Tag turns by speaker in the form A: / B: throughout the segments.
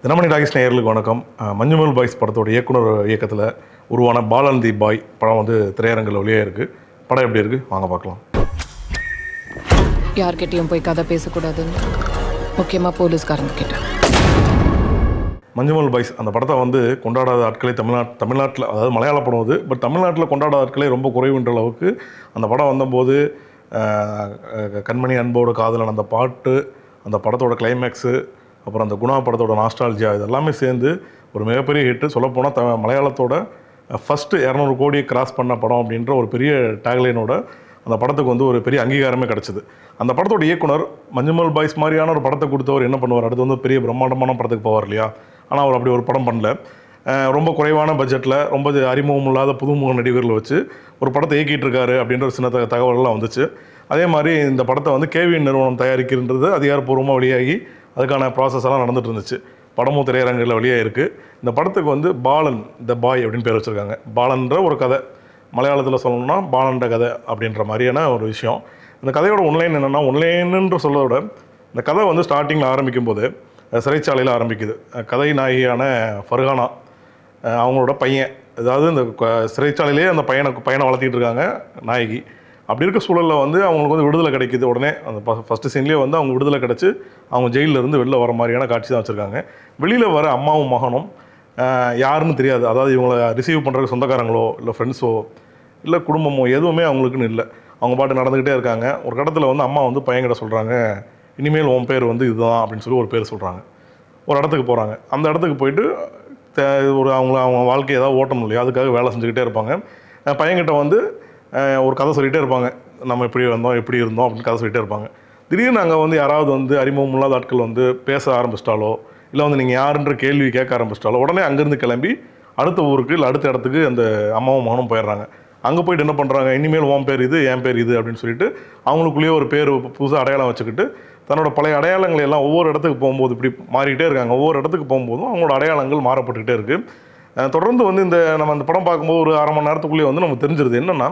A: Dinamani doggies நேயர்களுக்கு வணக்கம். Manjummel boys படத்தோட இயக்குனர் இயக்கத்தில் உருவான பாலன் தி பாய் படம் வந்து திரையரங்கில் வெளியே இருக்குது. படம் எப்படி இருக்குது வாங்க பார்க்கலாம்.
B: யார்கிட்டையும் போய் கதை பேசக்கூடாதுன்னு முக்கியமாக போலீஸ்காரங்க கிட்ட.
A: மஞ்சுமல் பாய்ஸ் அந்த படத்தை வந்து கொண்டாடாத ஆட்களே தமிழ்நாட்டில் அதாவது மலையாள படம் அது. பட் தமிழ்நாட்டில் கொண்டாடாத ஆட்களே ரொம்ப குறைவுன்ற அளவுக்கு அந்த படம் வந்தபோது கண்மணி அன்போட காதலன் அந்த பாட்டு, அந்த படத்தோட கிளைமேக்ஸு, அப்புறம் அந்த குணா படத்தோட நாஸ்டாலஜியா இதெல்லாமே சேர்ந்து ஒரு மிகப்பெரிய ஹிட்டு. சொல்லப்போனால் மலையாளத்தோட ஃபஸ்ட்டு 200 கோடியை கிராஸ் பண்ண படம் அப்படின்ற ஒரு பெரிய டேக்லைனோட அந்த படத்துக்கு வந்து ஒரு பெரிய அங்கீகாரமே கிடச்சிது. அந்த படத்தோட இயக்குனர் மஞ்சுமல் பாய்ஸ் மாதிரியான ஒரு படத்தை கொடுத்தவர் என்ன பண்ணுவார், அடுத்து வந்து பெரிய பிரம்மாண்டமான படத்துக்கு போவார் இல்லையா. ஆனால் அவர் அப்படி ஒரு படம் பண்ணல. ரொம்ப குறைவான பட்ஜெட்டில் ரொம்ப அறிமுகம் இல்லாத புதுமுக நடிகர்களை வச்சு ஒரு படத்தை இயக்கிட்டு இருக்காரு அப்படின்ற ஒரு சின்ன தகவல்கள்லாம் வந்துச்சு. அதே மாதிரி இந்த படத்தை வந்து கேவிஎன் நிறுவனம் தயாரிக்கின்றது அதிகாரப்பூர்வமாக வெளியாகி அதுக்கான ப்ராசஸ் எல்லாம் நடந்துட்டு இருந்துச்சு. படமும் திரையரங்கில் வெளியாக இருக்குது. இந்த படத்துக்கு வந்து பாலன் த பாய் அப்படின்னு பேர் வச்சுருக்காங்க. பாலன்ற ஒரு கதை, மலையாளத்தில் சொல்லணும்னா பாலன்ற கதை அப்படின்ற மாதிரியான ஒரு விஷயம். இந்த கதையோட ஒன்லைன் என்னென்னா, ஒன்லைனுன்ற சொல்ல விட இந்த கதை வந்து ஸ்டார்டிங்கில் ஆரம்பிக்கும் போது சிறைச்சாலையில் ஆரம்பிக்குது. கதை நாயகியான ஃபர்ஹானா அவங்களோட பையன், அதாவது இந்த சிறைச்சாலையிலே அந்த பையனை வளர்த்திட்டு இருக்காங்க நாயகி. அப்படி இருக்க சூழலில் வந்து அவங்களுக்கு வந்து விடுதலை கிடைக்கிது. உடனே அந்த ஃபஸ்ட்டு சீன்லேயே வந்து அவங்க விடுதலை கிடச்சி அவங்க ஜெயிலிருந்து வெளில வர மாதிரியான காட்சி தான் வச்சுருக்காங்க. வெளியில் வர அம்மாவும் மகனும் யாருன்னு தெரியாது. அதாவது இவங்களை ரிசீவ் பண்ணுறதுக்கு சொந்தக்காரங்களோ இல்லை ஃப்ரெண்ட்ஸோ இல்லை குடும்பமோ எதுவுமே அவங்களுக்குன்னு இல்லை. அவங்க பாட்டு நடந்துக்கிட்டே இருக்காங்க. ஒரு கட்டத்தில் வந்து அம்மா வந்து பையன்கிட்ட சொல்கிறாங்க, இனிமேல் உன் பேர் வந்து இதுதான் அப்படின்னு சொல்லி ஒரு பேர் சொல்கிறாங்க. ஒரு இடத்துக்கு போகிறாங்க. அந்த இடத்துக்கு போயிட்டு அவங்க வாழ்க்கையை ஏதாவது ஓட்டணும் இல்லையா, அதுக்காக வேலை செஞ்சுக்கிட்டே இருப்பாங்க. பையன்கிட்ட வந்து ஒரு கதை சொல்லிகிட்டே இருப்பாங்க, நம்ம எப்படி வந்தோம் எப்படி இருந்தோம் அப்படின்னு கதை சொல்லிகிட்டே இருப்பாங்க. திடீர்னு அங்கே வந்து யாராவது வந்து அறிமுகம் இல்லாத ஆட்கள் வந்து பேச ஆரம்பிச்சிட்டாலோ இல்லை வந்து நீங்கள் யாருன்ற கேள்வி கேட்க ஆரம்பிச்சிட்டாலோ உடனே அங்கேருந்து கிளம்பி அடுத்த ஊருக்கு இல்லை அடுத்த இடத்துக்கு அந்த அம்மாவும் மகனும் போயிடுறாங்க. அங்கே போய்ட்டு என்ன பண்ணுறாங்க, இனிமேல் உன் பேர் இது என் பேர் இது அப்படின்னு சொல்லிட்டு அவங்களுக்குள்ளேயே ஒரு பேர் புதுசாக அடையாளம் வச்சுக்கிட்டு தன்னோட பழைய அடையாளங்களை எல்லாம் ஒவ்வொரு இடத்துக்கு போகும்போது இப்படி மாறிக்கிட்டே இருக்காங்க. ஒவ்வொரு இடத்துக்கு போகும்போதும் அவங்களோட அடையாளங்கள் மாறப்பட்டுக்கிட்டே இருக்குது. தொடர்ந்து வந்து நம்ம அந்த படம் பார்க்கும்போது ஒரு அரை மணி நேரத்துக்குள்ளேயே வந்து நமக்கு தெரிஞ்சிருது என்னென்னா,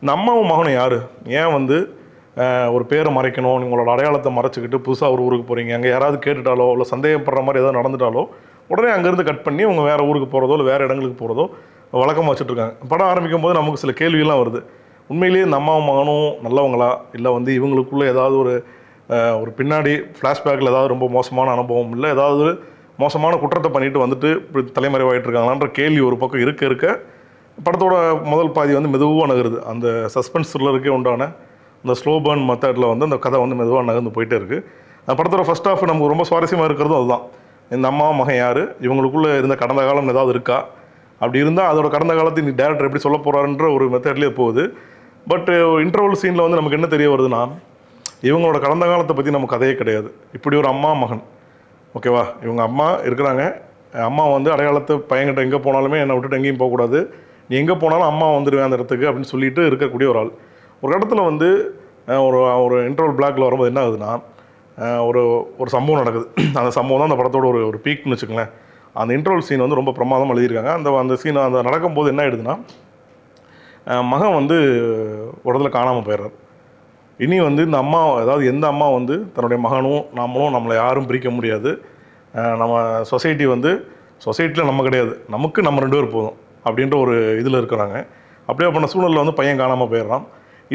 A: இந்த அம்மாவும் மகனும் யார், ஏன் வந்து ஒரு பேரை மறைக்கணும், உங்களோட அடையாளத்தை மறைச்சிக்கிட்டு புதுசாக ஒரு ஊருக்கு போகிறீங்க, அங்கே யாராவது கேட்டுட்டாலோ இல்லை சந்தேகப்படுற மாதிரி ஏதாவது நடந்துட்டாலோ உடனே அங்கேருந்து கட் பண்ணி அவங்க வேறு ஊருக்கு போகிறதோ இல்லை வேறு இடங்களுக்கு போகிறதோ வழக்கமாக வச்சுட்ருக்காங்க. படம் ஆரம்பிக்கும் போது நமக்கு சில கேள்வியெல்லாம் வருது. உண்மையிலேயே இந்த அம்மாவும் மகனும் நல்லவங்களா, இல்லை வந்து இவங்களுக்குள்ளே ஏதாவது ஒரு பின்னாடி ஃப்ளாஷ்பேக்கில் ஏதாவது ரொம்ப மோசமான அனுபவம் இல்லை ஏதாவது மோசமான குற்றத்தை பண்ணிட்டு வந்துட்டு இப்படி தலைமறைவாகிட்டு இருக்காங்களான்ற கேள்வி ஒரு பக்கம் இருக்க படத்தோட முதல் பாதி வந்து மெதுவாக நகருது. அந்த சஸ்பென்ஸ் த்ரில்லருக்கே உண்டான அந்த ஸ்லோ பர்ன் மெத்தடில் வந்து அந்த கதை வந்து மெதுவாக நகர்ந்து போயிட்டே இருக்குது. அந்த படத்தோட ஃபஸ்ட் ஹாஃப் நமக்கு ரொம்ப சுவாரஸ்யமாக இருக்கிறதும் அதுதான். இந்த அம்மா மகன் யார், இவங்களுக்குள்ளே இருந்த கடந்த காலம் ஏதாவது இருக்கா, அப்படி இருந்தால் அதோட கடந்த காலத்தை நீ டேரக்டர் எப்படி சொல்ல போகிறாருன்ற ஒரு மெத்தட்லேயே போகுது. பட் இன்டர்வல் சீனில் வந்து நமக்கு என்ன தெரிய வருதுன்னா, இவங்களோட கடந்த காலத்தை பற்றி நம்ம கதையே கிடையாது. இப்படி ஒரு அம்மா மகன், ஓகேவா, இவங்க அம்மா இருக்கிறாங்க. அம்மா வந்து அடையாளத்தை பையன்கிட்ட எங்கே போனாலுமே என்னை விட்டுட்டு எங்கேயும் போகக்கூடாது, நீ எங்கே போனாலும் அம்மா வந்துடுவேன் அந்த இடத்துக்கு அப்படின்னு சொல்லிட்டு இருக்கக்கூடிய ஒரு ஆள். ஒரு இடத்துல வந்து ஒரு இன்டர்வல் பிளாக்ல வரும்போது என்ன ஆகுதுன்னா, ஒரு சம்பவம் நடக்குது. அந்த சம்பவம் தான் அந்த படத்தோட ஒரு பீக்னு வச்சுக்கங்களேன். அந்த இன்டர்வல் சீன் வந்து ரொம்ப பிரமாதமாக எழுதியிருக்காங்க. அந்த சீன் அந்த நடக்கும்போது என்ன ஆகிடுதுன்னா, மகன் வந்து ஒரு இடத்துல காணாமல் போயிடுறாரு. இனி வந்து இந்த அம்மா, அதாவது எந்த அம்மா வந்து தன்னுடைய மகனும் நாமளும் நம்மளை யாரும் பிரிக்க முடியாது, நம்ம சொசைட்டியில் நம்ம கிடையாது, நமக்கு நம்ம 2 பேர் போதும் அப்படின்ற ஒரு இதில் இருக்கிறாங்க. அப்படியே பண்ண சூழலில் வந்து பையன் காணாமல் போயிடுறான்.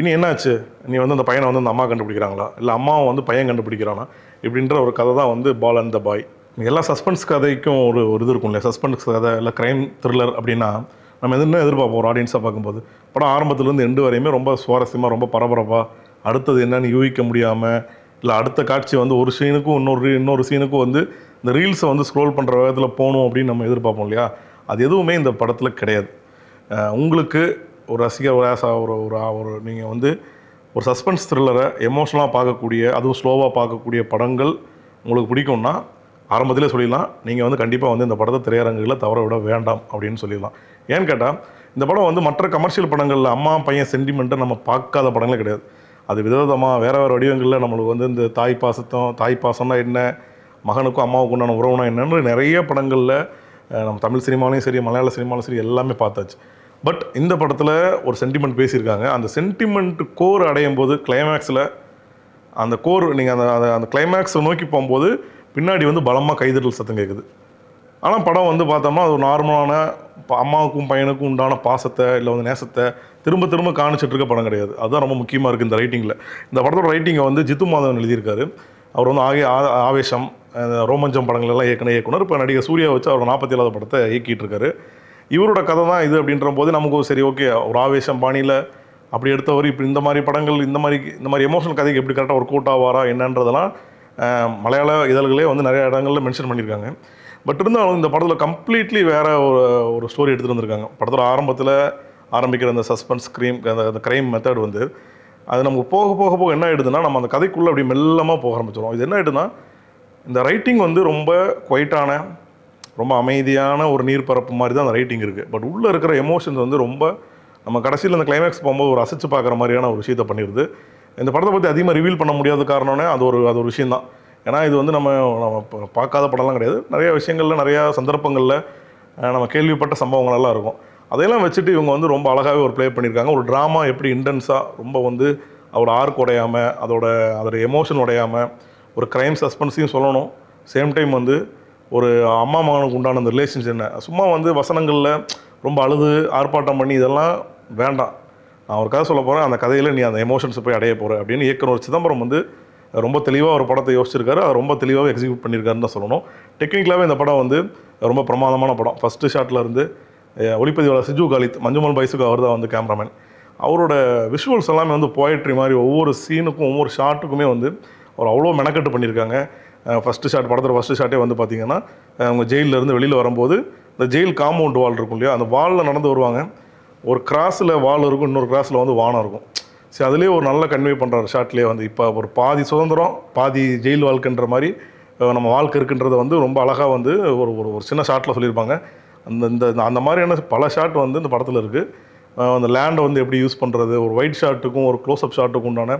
A: இனி என்னாச்சு, நீ வந்து அந்த பையனை வந்து அந்த அம்மா கண்டுபிடிக்கிறாங்களா இல்லை அம்மாவை வந்து பையன் கண்டுபிடிக்கிறானா இப்படின்ற ஒரு கதை தான் வந்து பாலன் த பாய். எல்லா சஸ்பென்ஸ் கதைக்கும் ஒரு இது இருக்கும் இல்லையா, சஸ்பென்ஸ் கதை இல்லை க்ரைம் த்ரில்லர் அப்படின்னா நம்ம என்ன எதிர்பார்ப்போம் ஒரு ஆடியன்ஸாக பார்க்கும்போது. படம் ஆரம்பத்துலேருந்து எண்டு வரையுமே ரொம்ப சுவாரஸ்யமாக ரொம்ப பரபரப்பாக, அடுத்தது என்னன்னு யூகிக்க முடியாமல், இல்லை அடுத்த காட்சி வந்து ஒரு சீனுக்கும் இன்னொரு சீனுக்கும் வந்து இந்த ரீல்ஸை வந்து ஸ்க்ரோல் பண்ணுற வேகத்தில் போகணும் அப்படின்னு நம்ம எதிர்பார்ப்போம் இல்லையா. அது எதுவுமே இந்த படத்தில் கிடையாது. உங்களுக்கு ஒரு ரசிகர் ஒரு நீங்கள் வந்து ஒரு சஸ்பென்ஸ் த்ரில்லரை எமோஷனலாக பார்க்கக்கூடிய, அதுவும் ஸ்லோவாக பார்க்கக்கூடிய படங்கள் உங்களுக்கு பிடிக்கும்னா ஆரம்பத்திலே சொல்லிடலாம், நீங்கள் வந்து கண்டிப்பாக வந்து இந்த படத்தை திரையரங்குகளில் தவற விட வேண்டாம் அப்படின்னு சொல்லிடலாம். ஏன்னு கேட்டால் இந்த படம் வந்து மற்ற கமர்ஷியல் படங்களில் அம்மா பையன் சென்டிமெண்ட்டை நம்ம பார்க்காத படங்களே கிடையாது. அது விதவிதமாக வேறு வடிவங்களில் நம்மளுக்கு வந்து இந்த தாய் பாசம்னா என்ன, மகனுக்கும் அம்மாவுக்கு உண்டான உறவுனா என்னன்னு நிறைய படங்களில் நம்ம தமிழ் சினிமாலையும் சரி மலையாள சினிமாலையும் சரி எல்லாமே பார்த்தாச்சு. பட் இந்த படத்தில் ஒரு சென்டிமெண்ட் பேசியிருக்காங்க. அந்த சென்டிமெண்ட் கோர் அடையும் போது கிளைமேக்ஸில் அந்த கோர் நீங்கள் அந்த கிளைமேக்ஸை நோக்கி போகும்போது பின்னாடி வந்து பலமாக கைதட்டல் சத்தம் கேட்குது. ஆனால் படம் வந்து பார்த்தோம்னா அது ஒரு நார்மலான அம்மாவுக்கும் பையனுக்கும் உண்டான பாசத்தை இல்லை வந்து நேசத்தை திரும்ப திரும்ப காணிச்சிட்டு இருக்க படம் கிடையாது. அதுதான் ரொம்ப முக்கியமாக இருக்குது இந்த ரைட்டிங்கில். இந்த படத்தோட ரைட்டிங்கை வந்து ஜித்து மாதவன் எழுதியிருக்காரு. அவர் வந்து ஆவேசம், ரோமஞ்சம் படங்கள் எல்லாம் இயக்குனர். இப்போ நடிகர் சூர்யா வச்சு அவர் 47வது படத்தை இயக்கிட்டு இருக்காரு. இவரோட கதை தான் இது அப்படின்ற போது நமக்கு சரி ஓகே, ஒரு ஆவேசம் பாணியில் அப்படி எடுத்தவர் இப்போ இந்த மாதிரி படங்கள் இந்த மாதிரி எமோஷனல் கதைக்கு எப்படி கரெக்டாக ஒரு கோட் ஆவாரா என்னன்றதெல்லாம் மலையாள இதழ்களே வந்து நிறைய இடங்களில் மென்ஷன் பண்ணியிருக்காங்க. பட் இருந்தாலும் இந்த படத்தில் கம்ப்ளீட்லி வேறு ஒரு ஸ்டோரி எடுத்துகிட்டு வந்திருக்காங்க. படத்தோட ஆரம்பத்தில் ஆரம்பிக்கிற அந்த சஸ்பென்ஸ் அந்த க்ரைம் மெத்தட் வந்து அது நமக்கு போக போக போக என்ன ஆகிடுதுன்னா நம்ம அந்த கதைக்குள்ளே அப்படி மெல்லமாக போக ஆரம்பிச்சிடும். இது என்ன ஆகிடுதுன்னா இந்த ரைட்டிங் வந்து ரொம்ப குவைட்டான ரொம்ப அமைதியான ஒரு நீர்ப்பரப்பு மாதிரி தான் அந்த ரைட்டிங் இருக்குது. பட் உள்ளே இருக்கிற எமோஷன்ஸ் வந்து ரொம்ப நம்ம கடைசியில் அந்த கிளைமேக்ஸ் போகும்போது ஒரு அசைச்சு பார்க்குற மாதிரியான ஒரு விஷயத்தை பண்ணிடுது. இந்த படத்தை பற்றி அதிகமாக ரிவீல் பண்ண முடியாத காரணம்னே அது ஒரு விஷயம் தான். ஏன்னா இது வந்து நம்ம பார்க்காத படம்லாம் கிடையாது. நிறையா விஷயங்களில் நிறையா சந்தர்ப்பங்களில் நம்ம கேள்விப்பட்ட சம்பவங்களெல்லாம் இருக்கும். அதையெல்லாம் வச்சுட்டு இவங்க வந்து ரொம்ப அழகாகவே ஒரு ப்ளே பண்ணியிருக்காங்க. ஒரு ட்ராமா எப்படி இன்டென்ஸாக ரொம்ப வந்து அதோட ஆர்க் உடையாமல் அதோட எமோஷன் உடையாமல் ஒரு க்ரைம் சஸ்பென்ஸையும் சொல்லணும். சேம் டைம் வந்து ஒரு அம்மா மகனுக்கு உண்டான அந்த ரிலேஷன்ஸ் என்ன சும்மா வந்து வசனங்களில் ரொம்ப அழுது ஆர்ப்பாட்டம் பண்ணி இதெல்லாம் வேண்டாம். நான் ஒரு கதை சொல்ல போகிறேன், அந்த கதையில் நீ அந்த எமோஷன்ஸை போய் அடைய போகிற அப்படின்னு இயக்குனர் சிதம்பரம் வந்து ரொம்ப தெளிவாக ஒரு படத்தை யோசிச்சிருக்காரு. அதை ரொம்ப தெளிவாக எக்ஸிக்யூட் பண்ணியிருக்காருன்னு தான் சொல்லணும். டெக்னிக்கலாகவே இந்த படம் வந்து ரொம்ப பிரமாதமான படம். ஃபஸ்ட்டு ஷாட்டில் இருந்து ஒளிப்பதிவாளர் சிஜு காலித், மஞ்சுமல் பைஸுக்கு அவர் தான் வந்து கேமராமேன். அவரோட விஷுவல்ஸ் எல்லாமே வந்து போயட்ரி மாதிரி ஒவ்வொரு சீனுக்கும் ஒவ்வொரு ஷாட்டுக்குமே வந்து அவர் அவ்வளோ மெனக்கட்டு பண்ணியிருக்காங்க. படத்தோட ஃபஸ்ட்டு ஷாட்டே வந்து பார்த்திங்கன்னா அவங்க ஜெயிலிருந்து வெளியில் வரும்போது இந்த ஜெயில் காம்பவுண்ட் வால் இருக்கும் இல்லையா, அந்த வாலில் நடந்து வருவாங்க. ஒரு கிராஸில் வால் இருக்கும், இன்னொரு கிராஸில் வந்து வானம் இருக்கும். சரி, அதுலேயே ஒரு நல்ல கன்வே பண்ணுறாரு ஷாட்லேயே வந்து இப்போ ஒரு பாதி சுதந்திரம் பாதி ஜெயில் வாழ்க்கைன்ற மாதிரி நம்ம வாழ்க்கை இருக்குன்றதை வந்து ரொம்ப அழகாக வந்து ஒரு சின்ன ஷாட்டில் சொல்லியிருப்பாங்க. அந்த மாதிரியான பல ஷாட் வந்து இந்த படத்தில் இருக்குது. அந்த லேண்டை வந்து எப்படி யூஸ் பண்ணுறது, ஒரு ஒயிட் ஷாட்டுக்கும் ஒரு க்ளோஸ்அப் ஷாட்டுக்கும் உண்டான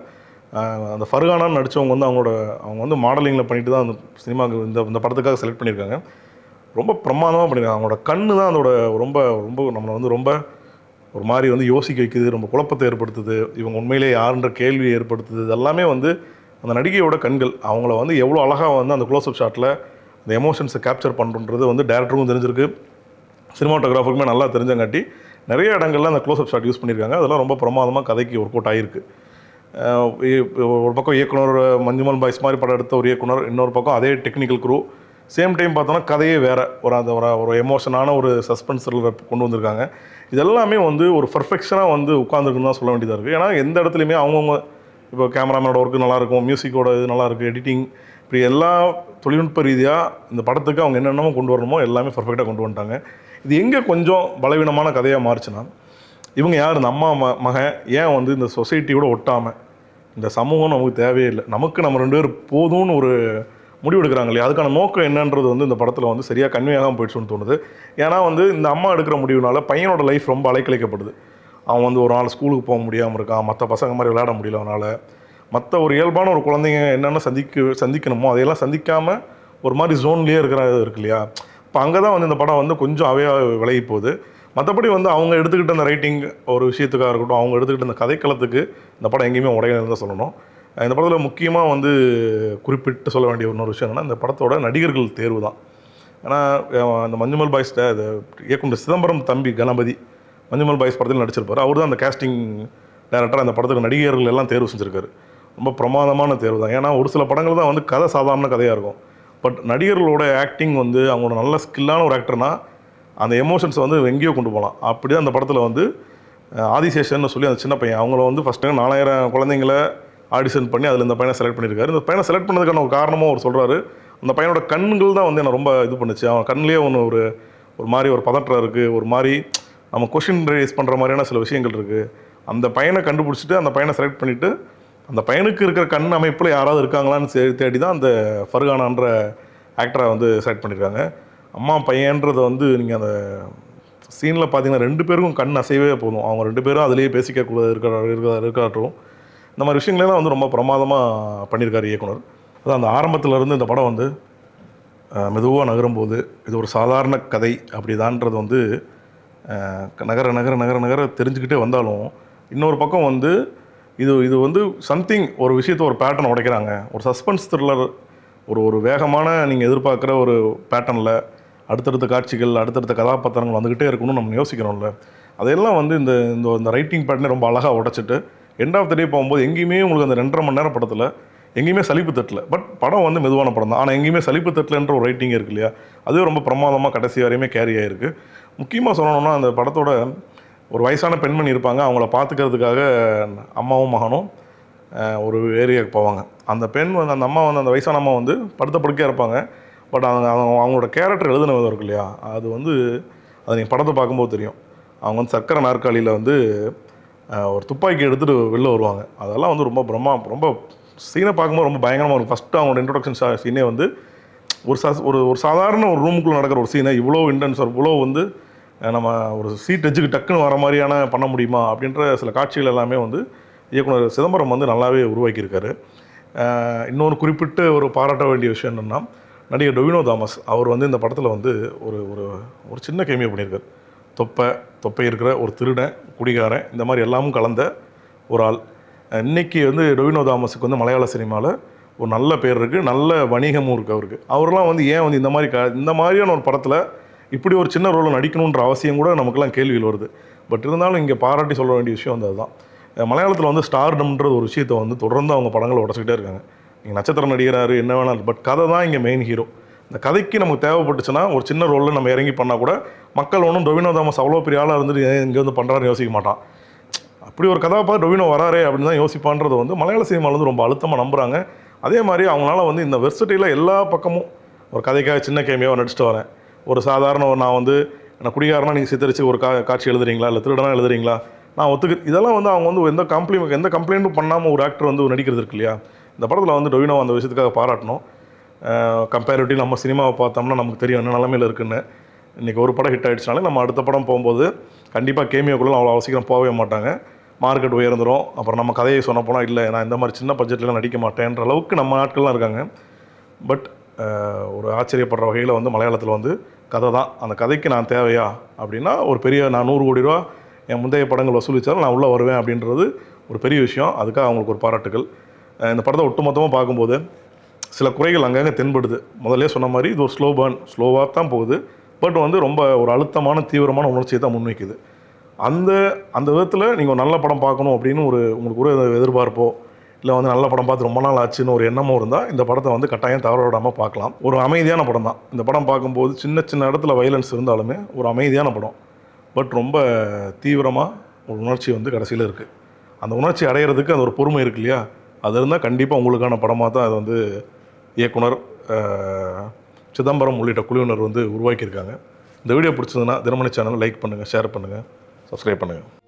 A: அந்த ஃபர்கானான்னு நடித்தவங்க வந்து அவங்க வந்து மாடலிங்கில் பண்ணிட்டு தான் அந்த சினிமாவுக்கு இந்த படத்துக்காக செலக்ட் பண்ணியிருக்காங்க. ரொம்ப பிரமாதமாக பண்ணியிருக்காங்க. அவங்களோட கண்ணு தான் அதோட ரொம்ப ரொம்ப நம்மளை வந்து ரொம்ப ஒரு மாதிரி வந்து யோசிக்க வைக்குது, ரொம்ப குழப்பத்தை ஏற்படுத்துது, இவங்க உண்மையிலே யாருன்ற கேள்வியை ஏற்படுத்துது. இது எல்லாமே வந்து அந்த நடிகையோட கண்கள் அவங்கள வந்து எவ்வளோ அழகாக வந்து அந்த க்ளோஸ்அப் ஷாட்டில் அந்த எமோஷன்ஸை கேப்சர் பண்ணுறது வந்து டேரக்டருக்கும் தெரிஞ்சிருக்கு, சினிமாட்டோகிராஃபருக்குமே நல்லா தெரிஞ்சங்காட்டி நிறைய இடங்கள்ல அந்த க்ளோஸ்அப் ஷாட் யூஸ் பண்ணியிருக்காங்க. அதெல்லாம் ரொம்ப பிரமாதமாக கதைக்கு ஒர்க் அவுட் ஆகிருக்கு. ஒரு பக்கம் இயக்குனர் மஞ்சுமல் பாய்ஸ் மாதிரி படம் எடுத்த ஒரு இயக்குனர், இன்னொரு பக்கம் அதே டெக்னிக்கல் குரூ, சேம் டைம் பார்த்தோன்னா கதையே வேறு ஒரு எமோஷனான ஒரு சஸ்பென்ஸ் த்ரில்லர் கொண்டு வந்திருக்காங்க. இதெல்லாமே வந்து ஒரு பர்ஃபெக்ஷனாக வந்து உட்காந்துருக்குன்னு தான் சொல்ல வேண்டியதாக இருக்குது. ஏன்னா எந்த இடத்துலையுமே அவங்கவுங்க இப்போ கேமராமேனோட ஒர்க்கு நல்லாயிருக்கும், மியூசிக்கோட இது நல்லாயிருக்கு, எடிட்டிங், இப்படி எல்லா தொழில்நுட்ப ரீதியாக இந்த படத்துக்கு அவங்க என்னென்னமோ கொண்டு வரணுமோ எல்லாமே பர்ஃபெக்டாக கொண்டு வந்துட்டாங்க. இது எங்கே கொஞ்சம் பலவீனமான கதையாக மாறுச்சுன்னா, இவங்க யார் இந்த அம்மா மகன் ஏன் வந்து இந்த சொசைட்டியோட ஒட்டாமல் இந்த சமூகம் நமக்கு தேவையே இல்லை, நமக்கு நம்ம 2 பேர் போதும்னு ஒரு முடிவு எடுக்கிறாங்க இல்லையா, அதுக்கான நோக்கம் என்னன்றது வந்து இந்த படத்தில் வந்து சரியாக கன்வேயாகாமல் போயிடுச்சுன்னு தோணுது. ஏன்னா வந்து இந்த அம்மா எடுக்கிற முடிவுனால பையனோட லைஃப் ரொம்ப அலைக்கழிக்கப்படுது. அவன் வந்து ஒரு நாள் ஸ்கூலுக்கு போக முடியாமல் இருக்கான், மற்ற பசங்க மாதிரி விளையாட முடியல அவனால், மற்ற ஒரு இயல்பான ஒரு குழந்தைங்க என்னென்ன சந்திக்கணுமோ அதையெல்லாம் சந்திக்காமல் ஒரு மாதிரி ஜோன்லேயே இருக்கு இல்லையா. இப்போ அங்கே தான் வந்து இந்த படம் வந்து கொஞ்சம் விலகி போகுது. மற்றபடி வந்து அவங்க எடுத்துக்கிட்ட அந்த ரைட்டிங் ஒரு விஷயத்துக்காக இருக்கட்டும், அவங்க எடுத்துக்கிட்ட அந்த கதைக்களத்துக்கு இந்த படம் எங்கேயுமே உடையலன்னு தான் சொல்லணும். இந்த படத்தில் முக்கியமாக வந்து குறிப்பிட்டு சொல்ல வேண்டிய இன்னொரு விஷயம் என்னென்னா, இந்த படத்தோட நடிகர்கள் தேர்வு தான். ஏன்னா அந்த மஞ்சுமல் பாய்ஸ்ட இயக்குனர் சிதம்பரம் தம்பி கணபதி மஞ்சுமல் பாய்ஸ் படத்தில் நடிச்சிருப்பார். அவர் தான் அந்த கேஸ்டிங் டைரக்டர் அந்த படத்துக்கு நடிகர்கள் எல்லாம் தேர்வு செஞ்சுருக்காரு. ரொம்ப பிரமாதமான தேர்வு தான். ஏன்னா ஒரு சில படங்கள் தான் வந்து கதை சாதாரண கதையாக இருக்கும். பட் நடிகர்களோட ஆக்டிங் வந்து அவங்களோட நல்ல ஸ்கில்லான ஒரு ஆக்டர்னா அந்த எமோஷன்ஸை வந்து எங்கேயோ கொண்டு போகலாம். அப்படி தான் அந்த படத்தில் வந்து ஆதிசேஷன்னு சொல்லி அந்த சின்ன பையன் அவங்கள வந்து ஃபஸ்ட்டு 4000 குழந்தைங்களை ஆடிஷன் பண்ணி அதில் இந்த பையனை செலக்ட் பண்ணியிருக்காரு. இந்த பையனை செலக்ட் பண்ணதுக்கான ஒரு காரணமும் அவர் சொல்கிறாரு, அந்த பையனோட கண்கள் தான் வந்து என்னை ரொம்ப இது பண்ணுச்சு. அவன் கண்ணிலே ஒரு மாதிரி ஒரு பதற்றம் இருக்குது, ஒரு மாதிரி நம்ம கொஷின் ரைஸ் பண்ணுற மாதிரியான சில விஷயங்கள் இருக்குது. அந்த பையனை கண்டுபிடிச்சிட்டு அந்த பையனை செலக்ட் பண்ணிவிட்டு அந்த பையனுக்கு இருக்கிற கண் அமைப்பில் யாராவது இருக்காங்களான்னு தேடி தான் அந்த ஃபர்கானான்ற ஆக்டரை வந்து செலக்ட் பண்ணியிருக்காங்க. அம்மா பையன்றதை வந்து நீங்கள் அந்த சீனில் பார்த்தீங்கன்னா 2 பேருக்கும் கண் அசைவே போதும். அவங்க 2 பேரும் அதிலேயே பேசிக்கக்கூடாது இருக்காட்டும். இந்த மாதிரி விஷயங்களெல்லாம் வந்து ரொம்ப பிரமாதமாக பண்ணியிருக்காரு இயக்குனர். அதான் அந்த ஆரம்பத்திலேருந்து இந்த படம் வந்து மெதுவாக நகரும்போது இது ஒரு சாதாரண கதை அப்படிதான்றது வந்து நகர நகர நகர நகர தெரிஞ்சுக்கிட்டே வந்தாலும், இன்னொரு பக்கம் வந்து இது வந்து சம்திங் ஒரு விஷயத்தை ஒரு பேட்டர்ன் உடைக்கிறாங்க. ஒரு சஸ்பென்ஸ் த்ரில்லர் ஒரு வேகமான நீங்கள் எதிர்பார்க்குற ஒரு பேட்டர்னில் அடுத்தடுத்த காட்சிகள் அடுத்தடுத்த கதாபாத்திரங்கள் வந்துக்கிட்டே இருக்கணும்னு நம்ம யோசிக்கிறோம்ல. அதையெல்லாம் வந்து இந்த இந்த ரைட்டிங் பேட்டர்னே ரொம்ப அழகாக உடைச்சிட்டு எண்ட் ஆஃப் த டே போகும்போது எங்கேயுமே உங்களுக்கு அந்த 2.5 மணி நேரம் படத்தில் எங்கேயுமே சலிப்பு தட்டல. பட் படம் வந்து மெதுவான படம் தான். ஆனால் எங்கேயுமே சலிப்பு தட்டலன்ற ஒரு ரைட்டிங் இருக்கு இல்லையா, அதுவே ரொம்ப பிரமாதமாக கடைசி வரையுமே கேரி ஆகிருக்கு. முக்கியமாக சொல்லணும்னா அந்த படத்தோட ஒரு வயசான பெண்மணி இருப்பாங்க. அவங்கள பார்த்துக்கிறதுக்காக அம்மாவும் மகனும் ஒரு ஏரியாவுக்கு போவாங்க. அந்த பெண் வந்து அந்த அம்மா வந்து அந்த வயசான அம்மா வந்து படுத்த படுக்கையாக இருப்பாங்க. பட் அவங்களோட கேரக்டர் எழுதின விதம் இருக்கு இல்லையா, அது வந்து அது நீங்கள் படத்தை பார்க்கும்போது தெரியும். அவங்க வந்து சக்கரை நாற்காலியில் வந்து ஒரு துப்பாக்கி எடுத்துகிட்டு வெளில வருவாங்க. அதெல்லாம் வந்து ரொம்ப சீனை பார்க்கும்போது ரொம்ப பயங்கரமாக இருக்கும். ஃபஸ்ட்டு அவங்களோட இன்ட்ரொடக்ஷன் சீனே வந்து ஒரு சாதாரண ஒரு ரூமுக்குள்ளே நடக்கிற ஒரு சீனை இவ்வளோ இன்டென்ஸாக இவ்வளோ வந்து நம்ம ஒரு சீட் எஜ்ஜுக்கு டக்குன்னு வர மாதிரியான பண்ண முடியுமா அப்படின்ற சில காட்சிகள் எல்லாமே வந்து இயக்குனர் சிதம்பரம் வந்து நல்லாவே உருவாக்கியிருக்காரு. இன்னொரு குறிப்பிட்டு ஒரு பாராட்ட வேண்டிய விஷயம் என்னென்னா, நடிகர் டொவினோ தாமஸ் அவர் வந்து இந்த படத்தில் வந்து ஒரு ஒரு சின்ன கேமியோ பண்ணியிருக்கார். தொப்பை இருக்கிற ஒரு திருடன், குடிகாரன், இந்த மாதிரி எல்லாமும் கலந்த ஒரு ஆள். இன்றைக்கி வந்து டொவினோ தாமஸுக்கு வந்து மலையாள சினிமாவில் ஒரு நல்ல பேர் இருக்குது, நல்ல வணிகமும் இருக்குது அவருக்கு. அவரெலாம் வந்து ஏன் வந்து இந்த மாதிரியான ஒரு படத்தில் இப்படி ஒரு சின்ன ரோலில் நடிக்கணுன்ற அவசியம் கூட நமக்குலாம் கேள்விகள் வருது. பட் இருந்தாலும் இங்கே பாராட்டி சொல்ல வேண்டிய விஷயம் வந்து அதுதான். மலையாளத்தில் வந்து ஸ்டார்டம்ன்ற ஒரு விஷயத்தை வந்து தொடர்ந்து அவங்க படங்களை உடச்சிக்கிட்டே இருக்காங்க. நீங்கள் நட்சத்திர நடிகராரு என்ன வேணாலும், பட் கதை தான் இங்கே மெயின் ஹீரோ. இந்த கதைக்கு நமக்கு தேவைப்பட்டுச்சுன்னா ஒரு சின்ன ரோலில் நம்ம இறங்கி பண்ணால் கூட மக்கள் ஒன்றும் டொவினோ தாமஸ் அவ்வளோ பெரிய ஆளாக இருந்துட்டு இங்கே வந்து பண்ணுறாருன்னு யோசிக்க மாட்டான். அப்படி ஒரு கதாபாத்திரம் டொவினோ வராரே அப்படின்னு தான் யோசிப்பான்றது வந்து மலையாள சினிமாவில் வந்து ரொம்ப அழுத்தமாக நம்புகிறாங்க. அதே மாதிரி அவங்களால வந்து இந்த வெர்சிட்டியில் எல்லா பக்கமும் ஒரு கதைக்காக சின்ன கேமியாவை நடிச்சுட்டு வரேன், ஒரு சாதாரண நான் வந்து என்ன குடிகாரனா நீங்கள் சித்தரித்து ஒரு காட்சி எழுதுறீங்களா, இல்லை திருடனா எழுதுறீங்களா, நான் இதெல்லாம் வந்து அவங்க வந்து எந்த கம்ப்ளைண்ட்டும் பண்ணாமல் ஒரு ஆக்டர் வந்து நடிக்கிறது இருக்கு இல்லையா. இந்த படத்தில் வந்து டொவினோ அந்த விஷயத்துக்காக பாராட்டணும். கம்பேரிட்டிவ் நம்ம சினிமாவை பார்த்தோம்னா நமக்கு தெரியும் என்ன நிலமையில் இருக்குன்னு. இன்றைக்கி ஒரு படம் ஹிட் ஆகிடுச்சுனாலே நம்ம அடுத்த படம் போகும்போது கண்டிப்பாக கேமியோக்குள்ளே அவ்வளோ அவசியம் போகவே மாட்டாங்க. மார்க்கெட் உயர்ந்துடும். அப்புறம் நம்ம கதையை சொன்ன போனால் இல்லை நான் இந்த மாதிரி சின்ன பட்ஜெட்லாம் நடிக்க மாட்டேன்ற அளவுக்கு நம்ம ஆட்கள்லாம் இருக்காங்க. பட் ஒரு ஆச்சரியப்படுற வகையில் வந்து மலையாளத்தில் வந்து கதை தான், அந்த கதைக்கு நான் தேவையா அப்படின்னா ஒரு பெரிய நான் 100 கோடி ரூபா என் முந்தைய படங்கள் வசூலித்தாலும் நான் உள்ளே வருவேன் அப்படின்றது ஒரு பெரிய விஷயம். அதுக்காக அவங்களுக்கு ஒரு பாராட்டுகள். இந்த படத்தை ஒட்டுமொத்தமாக பார்க்கும்போது சில குறைகள் அங்கங்கே தென்படுது. முதல்ல சொன்ன மாதிரி இது ஒரு ஸ்லோவாக தான் போகுது. பட் வந்து ரொம்ப ஒரு அழுத்தமான தீவிரமான உணர்ச்சியை தான் முன்வைக்குது. அந்த விதத்தில் நீங்கள் ஒரு நல்ல படம் பார்க்கணும் அப்படின்னு உங்களுக்கு ஒரு எதிர்பார்ப்போ இல்லை வந்து நல்ல படம் பார்த்து ரொம்ப நாள் ஆச்சுன்னு ஒரு எண்ணமும் இருந்தால் இந்த படத்தை வந்து கட்டாயம் தவற விடாமல் பார்க்கலாம். ஒரு அமைதியான படம் தான். இந்த படம் பார்க்கும்போது சின்ன இடத்துல வைலன்ஸ் இருந்தாலுமே ஒரு அமைதியான படம். பட் ரொம்ப தீவிரமாக ஒரு உணர்ச்சி வந்து கடைசியில் இருக்குது. அந்த உணர்ச்சி அடையிறதுக்கு அந்த ஒரு பொறுமை இருக்கு இல்லையா, அது இருந்தால் கண்டிப்பாக உங்களுக்கான படமாக தான் அது வந்து இயக்குனர் சிதம்பரம் உள்ளிட்ட குழுவினர் வந்து உருவாக்கியிருக்காங்க. இந்த வீடியோ பிடிச்சதுன்னா தினமணி சேனல் லைக் பண்ணுங்கள், ஷேர் பண்ணுங்கள், சப்ஸ்கிரைப் பண்ணுங்கள்.